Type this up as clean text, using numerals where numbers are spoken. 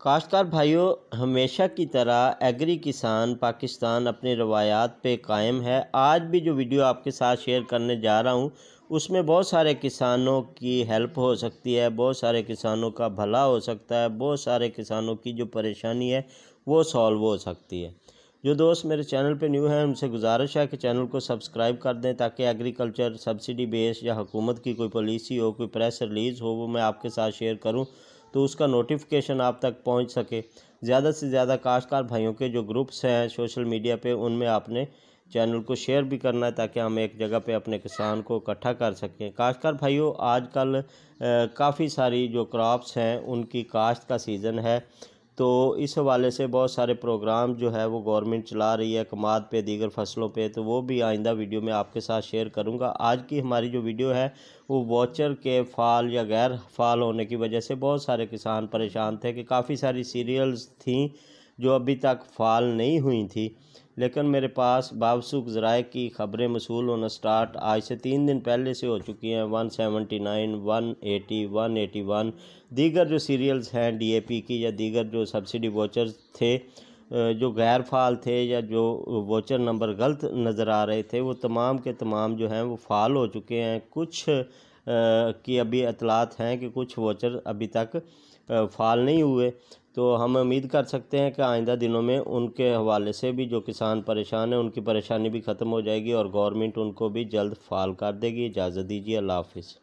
काश्तकार भाइयों, हमेशा की तरह एग्री किसान पाकिस्तान अपनी रवायात पे कायम है। आज भी जो वीडियो आपके साथ शेयर करने जा रहा हूँ उसमें बहुत सारे किसानों की हेल्प हो सकती है, बहुत सारे किसानों का भला हो सकता है, बहुत सारे किसानों की जो परेशानी है वो सॉल्व हो सकती है। जो दोस्त मेरे चैनल पे न्यू हैं उनसे गुजारिश है कि चैनल को सब्सक्राइब कर दें ताकि एग्रीकल्चर सब्सिडी बेस या हुकूमत की कोई पॉलिसी हो, कोई प्रेस रिलीज़ हो, वो मैं आपके साथ शेयर करूं तो उसका नोटिफिकेशन आप तक पहुंच सके। ज़्यादा से ज़्यादा काश्तकार भाइयों के जो ग्रुप्स हैं सोशल मीडिया पे उनमें आपने चैनल को शेयर भी करना है ताकि हम एक जगह पे अपने किसान को इकट्ठा कर सकें। काश्तकार भाइयों, आजकल काफ़ी सारी जो क्रॉप्स हैं उनकी काश्त का सीज़न है, तो इस हवाले से बहुत सारे प्रोग्राम जो है वो गवर्नमेंट चला रही है कमाद पे, दीगर फसलों पे, तो वो भी आइंदा वीडियो में आपके साथ शेयर करूंगा। आज की हमारी जो वीडियो है वो वॉचर के फाल या गैर फाल होने की वजह से बहुत सारे किसान परेशान थे कि काफ़ी सारी सीरियल्स थीं जो अभी तक फाल नहीं हुई थी, लेकिन मेरे पास बावसूख ज़राए की ख़बरें मसूल होना स्टार्ट आज से 3 दिन पहले से हो चुकी हैं। 179, 180, 181 दीगर जो सीरियल्स हैं डीएपी की या दीगर जो सब्सिडी वोचर्स थे जो गैर फाल थे या जो वोचर नंबर गलत नज़र आ रहे थे, वो तमाम के तमाम जो हैं वो फाल हो चुके हैं। कुछ की अभी इतलात हैं कि कुछ वोचर अभी तक फाल नहीं हुए, तो हम उम्मीद कर सकते हैं कि आइंदा दिनों में उनके हवाले से भी जो किसान परेशान हैं उनकी परेशानी भी ख़त्म हो जाएगी और गवर्नमेंट उनको भी जल्द फाल कर देगी। इजाज़त दीजिए, अल्लाह हाफिज़।